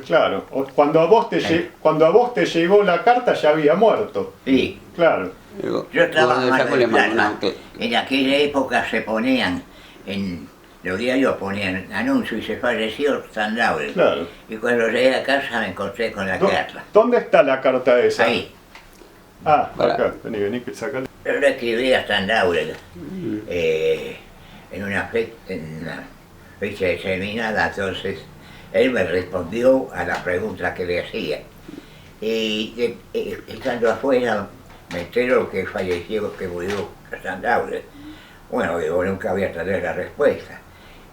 Claro, cuando a vos te llegó la carta ya había muerto. Sí. Claro. Yo estaba en Mar del Plata. En aquella época se ponían, en los diarios ponían anuncios y se falleció Sandaure. Claro. Y cuando llegué a casa me encontré con la carta. ¿Dónde está la carta esa? Ahí. Ah, acá, vení que sacale. Yo le escribí a Sandaure en una fecha determinada, entonces él me respondió a la pregunta que le hacía. Y estando afuera me entero que falleció, que murió Sandaure. Bueno, yo nunca voy a tener la respuesta.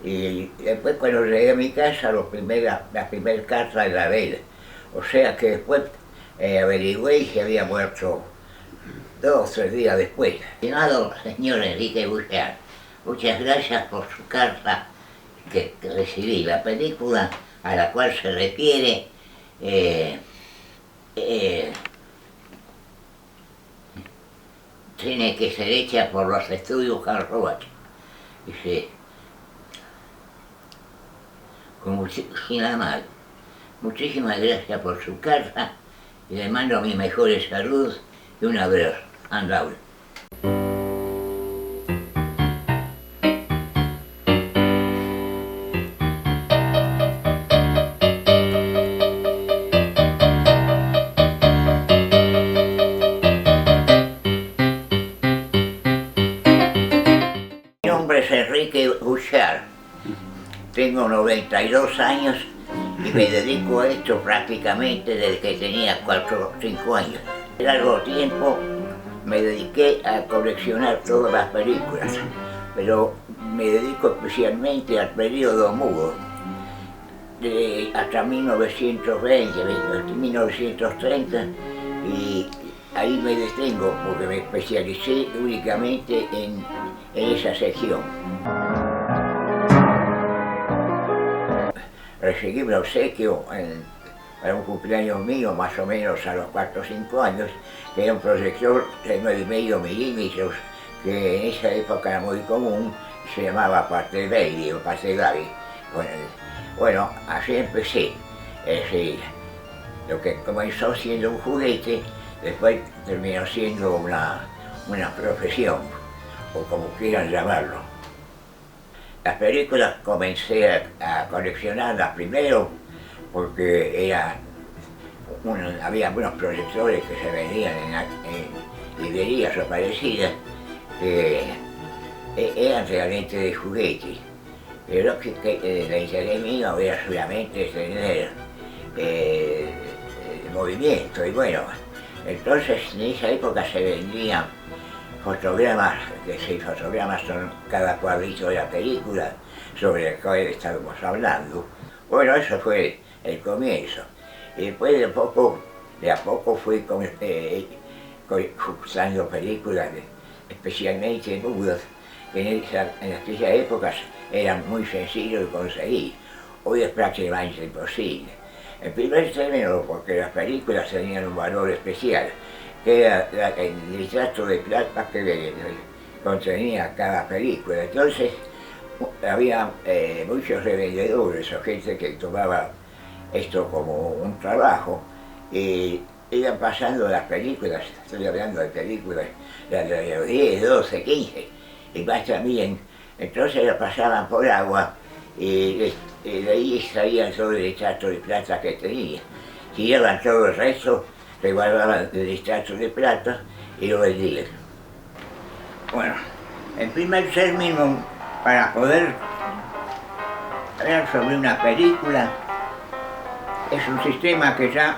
Y después cuando llegué a mi casa, la primera carta era de él. O sea que después averigüé que había muerto 2 o 3 días después. Estimado señor Enrique Buchar, muchas gracias por su carta que recibí. La película a la cual se refiere tiene que ser hecha por los estudios Carl Roach. Dice, con muchísimas gracias por su carta y le mando mis mejores saludos y un abrazo. Sandaure. Mi nombre es Enrique Buchar, tengo 92 años y me dedico a esto prácticamente desde que tenía 4 o 5 años. En largo tiempo me dediqué a coleccionar todas las películas, pero me dedico especialmente al periodo mudo, hasta 1920, 1930, y ahí me detengo porque me especialicé únicamente en esa sección. Recibí un obsequio para un cumpleaños mío, más o menos a los 4 o 5 años, que era un proyector de 9,5 milímetros, que en esa época era muy común, se llamaba Pastel-Baby o Pastel-Baby. Bueno, así empecé. Es decir, lo que comenzó siendo un juguete, después terminó siendo una profesión, o como quieran llamarlo. Las películas comencé a coleccionarlas primero porque había algunos proyectores que se vendían en librerías o parecidas que eran realmente de juguete. Pero el interés mío era solamente tener movimiento y bueno, entonces en esa época se vendían fotogramas, fotogramas son cada cuadrito de la película sobre el cual estábamos hablando. Bueno, eso fue el comienzo. Y después de a poco fui usando películas, especialmente mudas, que en aquellas épocas eran muy sencillos de conseguir. Hoy es prácticamente imposible. En primer término, porque las películas tenían un valor especial, que era el litrato de plata que contenía cada película. Entonces había muchos revendedores o gente que tomaba esto como un trabajo y iban pasando las películas, estoy hablando de películas de los 10, 12, 15 y más también, entonces las pasaban por agua y de ahí extraían todo el litrato de plata que tenía. Si llevan todo el resto, se guardaban el litrato de plata y lo vendían. Bueno, en primer término, para poder hablar sobre una película, es un sistema que ya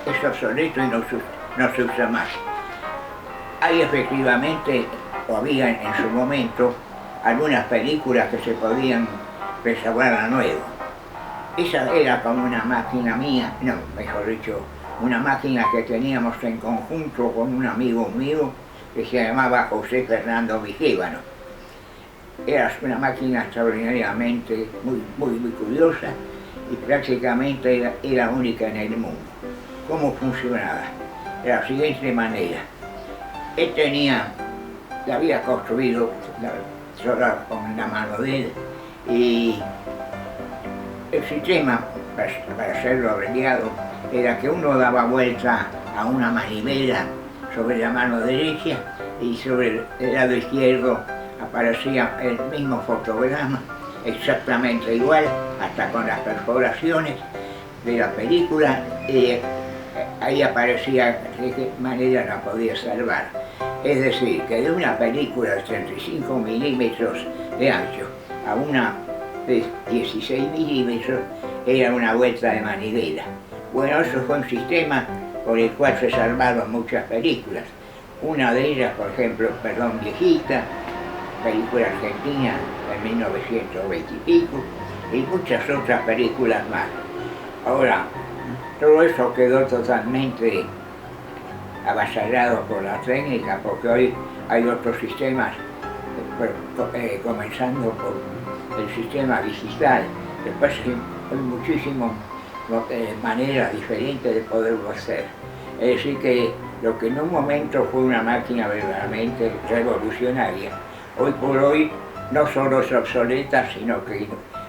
es obsoleto y no se usa más. Hay efectivamente, o había en su momento, algunas películas que se podían restaurar a nuevo. Esa era como una máquina mía, no, mejor dicho, una máquina que teníamos en conjunto con un amigo mío que se llamaba José Fernando Vigíbano. Era una máquina extraordinariamente muy curiosa y prácticamente era única en el mundo. ¿Cómo funcionaba? De la siguiente manera. Él la había construido sola con la mano de él y el sistema para hacerlo abreviado, era que uno daba vuelta a una manivela sobre la mano derecha y sobre el lado izquierdo aparecía el mismo fotograma, exactamente igual, hasta con las perforaciones de la película, y ahí aparecía de qué manera la podía salvar. Es decir, que de una película de 35 milímetros de ancho a una de 16 milímetros era una vuelta de manivela. Bueno, eso fue un sistema por el cual se salvaron muchas películas. Una de ellas, por ejemplo, Perdón Viejita, película argentina de 1920 y pico, y muchas otras películas más. Ahora, todo eso quedó totalmente avasallado por la técnica, porque hoy hay otros sistemas, comenzando por el sistema digital. Después hay muchísimas maneras diferentes de poderlo hacer. Es decir, que lo que en un momento fue una máquina verdaderamente revolucionaria, hoy por hoy no solo es obsoleta, sino que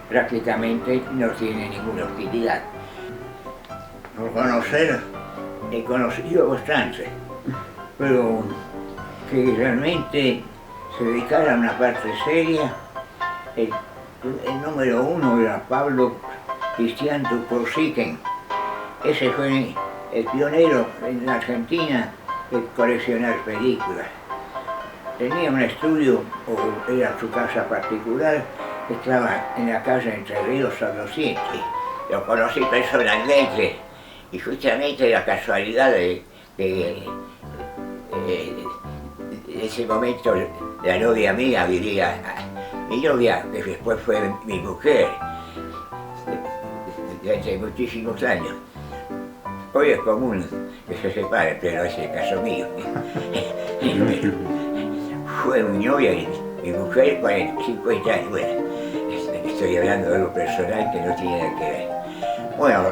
prácticamente no tiene ninguna utilidad. Por conocer, he conocido bastante, pero que realmente se dedicara a una parte seria. El número uno era Pablo Cristian Tuporsiken. Ese fue el pionero en la Argentina de coleccionar películas. Tenía un estudio, o era su casa particular, que estaba en la calle Entre Ríos San 200. Lo conocí personalmente, y justamente la casualidad de ese momento la novia mía vivía, mi novia, que después fue mi mujer, desde muchísimos años. Hoy es común que se separen, pero es el caso mío. Fue mi novia y mi mujer 50 años. Bueno, estoy hablando de algo personal que no tiene nada que ver. Bueno,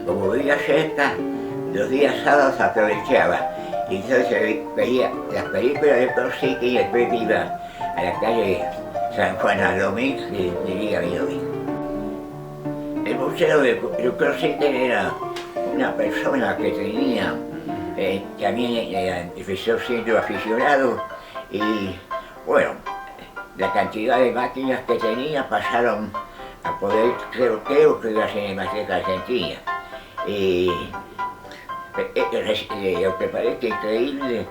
como vivía cerca, los días sábados aprovechaba. Y entonces veía las películas de Corsica y después iba a la calle San Juan al Domingo y diría mi novia. El museo de Corsica era una persona que tenía, también empezó siendo aficionado, y bueno, la cantidad de máquinas que tenía pasaron a poder, creo que la Cinemateca Argentina. Lo que parece increíble,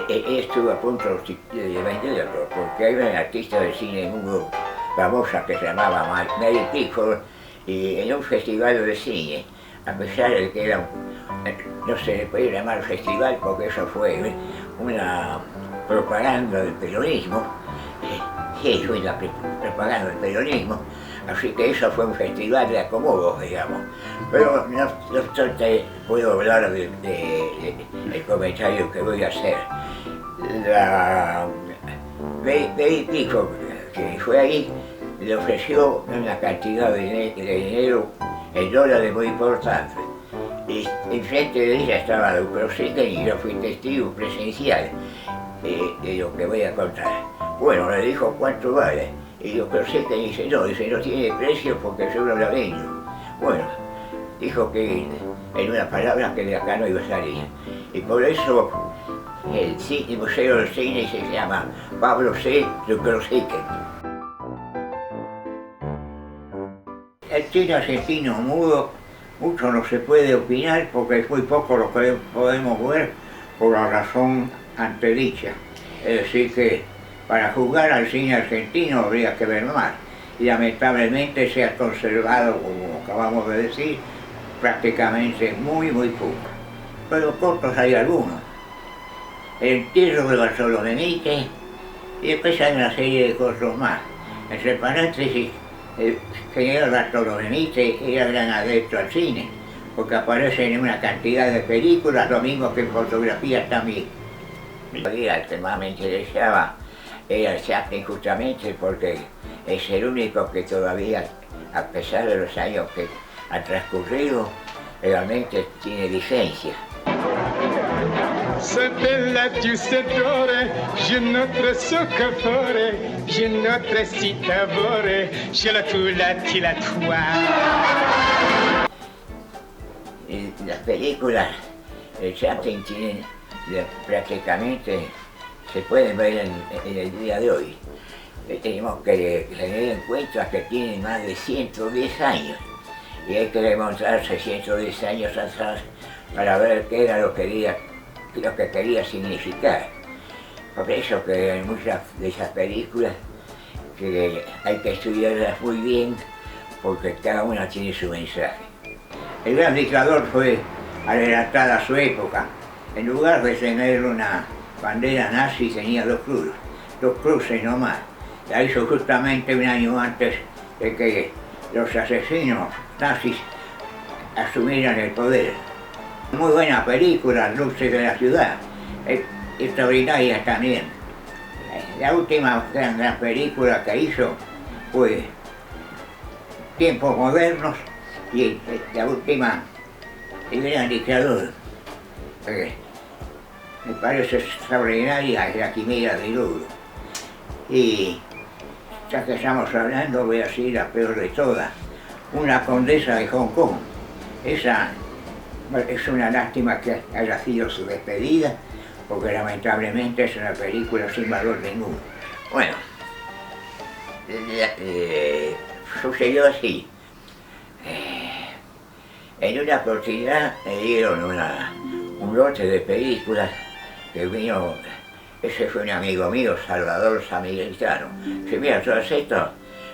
estuvo a punto de venderlo, porque hay una artista de cine mudo famosa que se llamaba Mary Pickford, y en un festival de cine, a pesar de que era, no se le puede llamar festival porque eso fue una propaganda del peronismo, sí, fue la propaganda del peronismo, así que eso fue un festival de acomodo, digamos. Pero no obstante, puedo hablar del comentario que voy a hacer. La Betty Pickford, que fue ahí, le ofreció una cantidad de dinero en dólares muy importante. Y enfrente de ella estaba la Corsica y yo fui testigo presencial de lo que voy a contar. Bueno, le dijo cuánto vale. Y yo Corsica dice, no tiene precio porque yo no la vendo. Bueno, dijo que en una palabra que de acá no iba a salir. Y por eso el Museo del Cine se llama Pablo C. Corsica. El cine argentino mudo, mucho no se puede opinar porque es muy poco lo que podemos ver por la razón antedicha. Es decir que para juzgar al cine argentino habría que ver más. Y lamentablemente se ha conservado, como acabamos de decir, prácticamente muy poco. Pero cortos hay algunos. El entierro de Bartolomé Mitre, y después hay una serie de cortos más. Entre paréntesis, el general Bartolomé Mitre era gran adepto al cine, porque aparecen en una cantidad de películas, lo mismo que en fotografías también. El que más me interesaba era el Chaplin, justamente porque es el único que todavía, a pesar de los años que ha transcurrido, realmente tiene vigencia. Se bella giustatore, je notre soccatore, je notre citavore, je la tu la ti la tua. las películas de Chaplin tienen prácticamente, se pueden ver en el día de hoy. Tenemos que tener en cuenta que tienen más de 110 años y hay que remontarse 110 años atrás para ver qué era lo que quería significar. Por eso que hay muchas de esas películas que hay que estudiarlas muy bien porque cada una tiene su mensaje. El Gran Dictador fue adelantada a su época. En lugar de tener una bandera nazi tenía dos cruces nomás. La hizo justamente un año antes de que los asesinos nazis asumieran el poder. Muy buena película, Luces de la Ciudad, extraordinaria también. La última gran película que hizo fue Tiempos Modernos y la última, El Gran Dictador. Me parece extraordinaria La Quimera del Oro. Y ya que estamos hablando, voy a decir la peor de todas, Una condesa de Hong Kong. Esa es una lástima que haya sido su despedida, porque lamentablemente es una película sin valor ninguno. Bueno, sucedió así. En una oportunidad me dieron un lote de películas que vino. Ese fue un amigo mío, Salvador Samilitano. Dice, mira, todas estas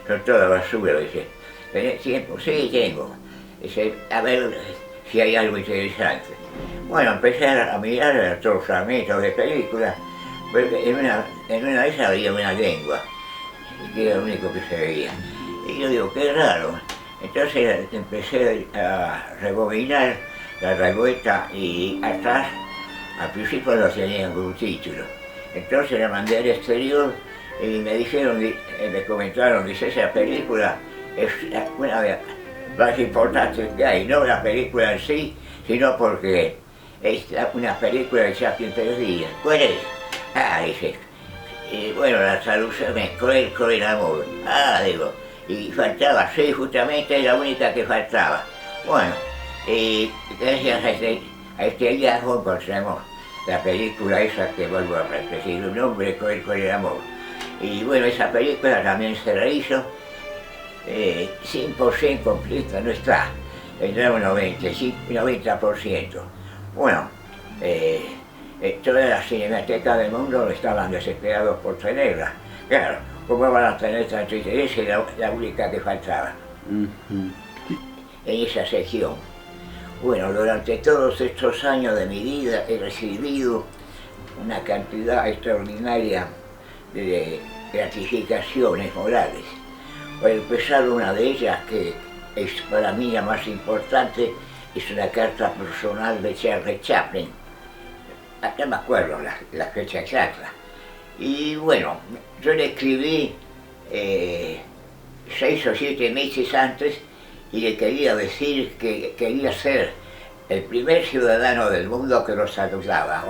son toda basura. Dice, ¿tenés tiempo? Sí, tengo. Dice, a ver si hay algo interesante. Bueno, empecé a mirar a todos los fragmentos de películas, porque en una de esas había una lengua, que era lo único que se veía. Y yo digo, qué raro. Entonces empecé a rebobinar la revuelta y atrás, al principio no tenía ningún título. Entonces la mandé al exterior y me dijeron, me comentaron, dice, esa película es una de las más importantes que hay, no la película en sí, sino porque es una película de Chaplin perdida. ¿Cuál es? Ah, dice, bueno, la traducción es Cruel Amor. Ah, digo, y faltaba, sí, justamente es la única que faltaba. Bueno, y gracias a este hallazgo encontramos la película esa que vuelvo a repetir, un hombre Cruel Amor. Y bueno, esa película también se rehizo, 100% completa, no está, tendrá un 90%. Bueno, todas las cinematecas del mundo estaban desesperados por tenerla. Claro, ¿cómo van a tener tanto interés? Era la única que faltaba en esa sección. Bueno, durante todos estos años de mi vida he recibido una cantidad extraordinaria de gratificaciones morales. Para empezar, una de ellas, que es para mí la más importante, es una carta personal de Charles Chaplin. No me acuerdo la fecha exacta. Y bueno, yo le escribí 6 o 7 meses antes y le quería decir que quería ser el primer ciudadano del mundo que lo saludaba.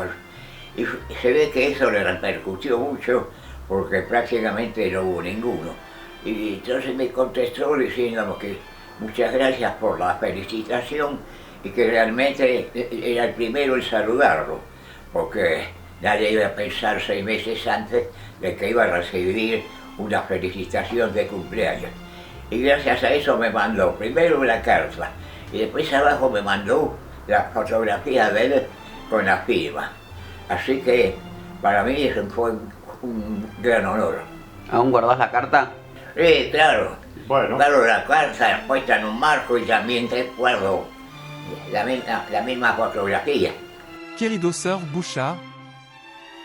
Y se ve que eso le repercutió mucho porque prácticamente no hubo ninguno. Y entonces me contestó diciéndome que muchas gracias por la felicitación y que realmente era el primero en saludarlo, porque nadie iba a pensar 6 meses antes de que iba a recibir una felicitación de cumpleaños. Y gracias a eso me mandó primero la carta y después abajo me mandó la fotografía de él con la firma. Así que para mí eso fue un gran honor. ¿Aún guardás la carta? Sí, claro. Bueno. Guardo la carta puesta en un marco y también guardo la misma fotografía. Querido Sir Bouchard,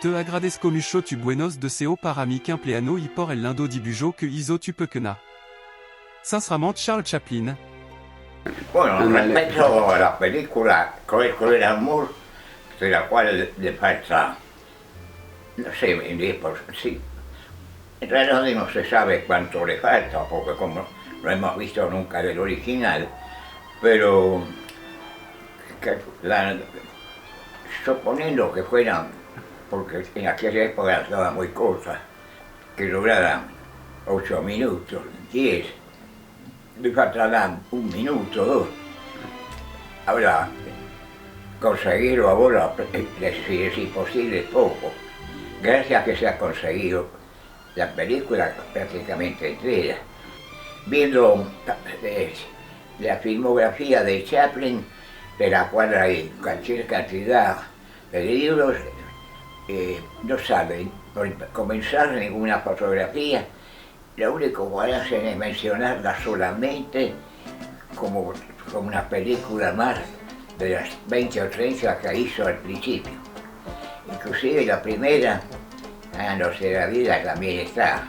te agradezco mucho tu buenos deseos para mi cumpleaños y por el lindo dibujo que hizo tu pequeña. Sinceramente, Charles Chaplin. Bueno, respecto a la película Cruel Amor, de la cual le falta, no sé, en 10%, sí. En realidad no se sabe cuánto le falta, porque como no hemos visto nunca del original, pero suponiendo que fueran, porque en aquella época estaba muy corta, que duraran 8 minutos, 10, le faltarán 1 minuto, 2. Ahora, conseguirlo ahora es imposible poco. Gracias a que se ha conseguido la película prácticamente entera. Viendo la filmografía de Chaplin, de la cual hay cualquier cantidad de libros, no saben por comenzar ninguna fotografía. Lo único que hacen es mencionarla solamente como una película más de las 20 o 30 que hizo al principio. Inclusive la primera, Años de la Vida, también está.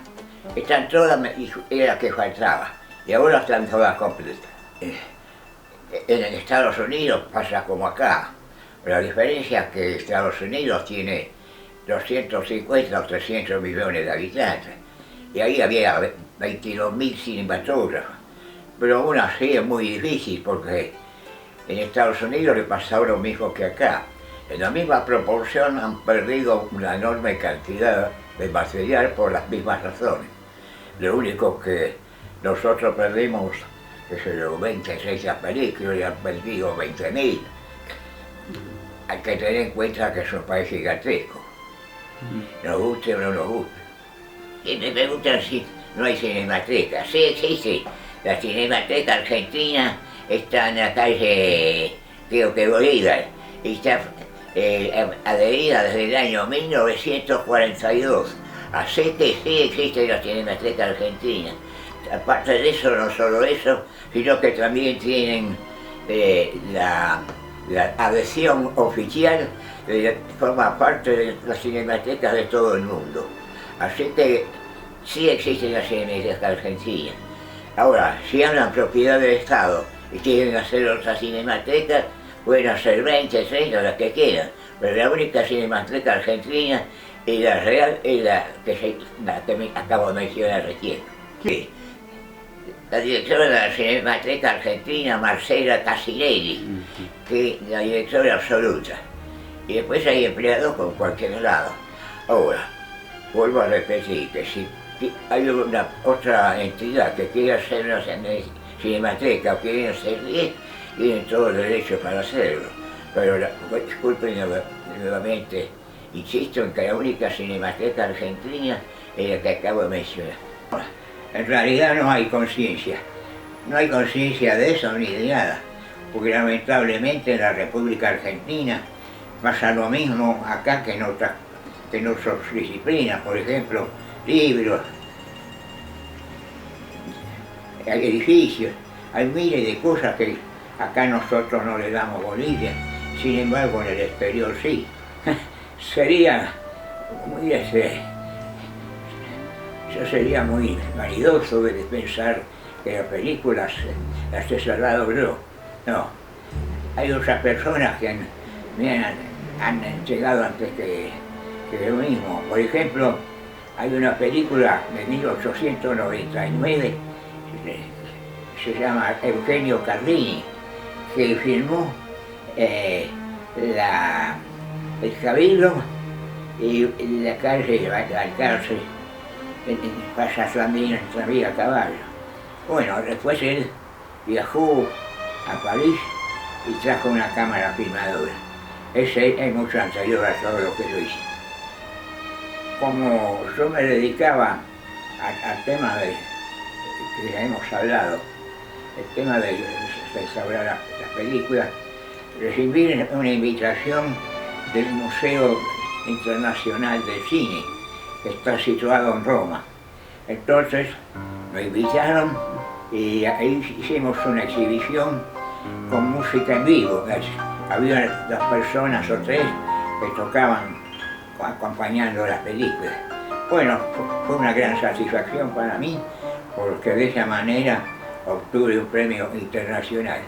Están todas, era que faltaba, y ahora están todas completas. En Estados Unidos pasa como acá. La diferencia es que Estados Unidos tiene 250 o 300 millones de habitantes, y ahí había 22.000 cinematógrafos. Pero aún así es muy difícil porque en Estados Unidos le pasa lo mismo que acá. En la misma proporción han perdido una enorme cantidad de material por las mismas razones. Lo único que nosotros perdimos, que se lo 26 películas y han perdido 20.000. Hay que tener en cuenta que es un país gigantesco. Nos guste o no nos guste. Y me preguntan si no hay cinemateca. Sí existe. La Cinemateca Argentina está en la calle, creo que Bolívar, y está adherida desde el año 1942. Así que sí existe la Cinemateca Argentina. Aparte de eso, no solo eso, sino que también tienen la adhesión oficial, forma parte de las cinematecas de todo el mundo. Así que sí existe la Cinemateca Argentina. Ahora, si hablan propiedad del Estado y quieren hacer otras cinematecas, pueden hacer 20, 30, las que quieran, pero la única Cinemateca Argentina y la real es la que me acabo de mencionar recién. Sí. La directora de la Cinemateca Argentina, Marcela Casinelli, que es la directora absoluta. Y después hay empleados por cualquier lado. Ahora, vuelvo a repetir que si hay una otra entidad que quiere hacer una cinemateca o quiere hacer 10, tienen todo el derecho para hacerlo. Pero disculpen nuevamente, insisto en que la única Cinemateca Argentina es la que acabo de mencionar. En realidad no hay conciencia. No hay conciencia de eso ni de nada, porque lamentablemente en la República Argentina pasa lo mismo acá que en otras disciplinas, por ejemplo, libros, hay edificios, hay miles de cosas que acá nosotros no le damos bolilla, sin embargo en el exterior sí. Sería muy eso sería muy vanidoso de pensar que las películas las he salvado yo. No, hay otras personas que han llegado antes que yo mismo. Por ejemplo, hay una película de 1899, se llama Eugenio Cardini, que filmó el Cabildo y la calle Alcárcel, pasa también en tranvía a caballo. Bueno, después él viajó a París y trajo una cámara filmadora. Ese es mucho anterior a todo lo que yo hice. Como yo me dedicaba al tema que ya hemos hablado, el tema de restaurar las películas, recibí una invitación del Museo Internacional del Cine, que está situado en Roma. Entonces me invitaron y ahí hicimos una exhibición con música en vivo. Había 2 personas o 3 que tocaban acompañando las películas. Bueno, fue una gran satisfacción para mí, porque de esa manera obtuve un premio internacional.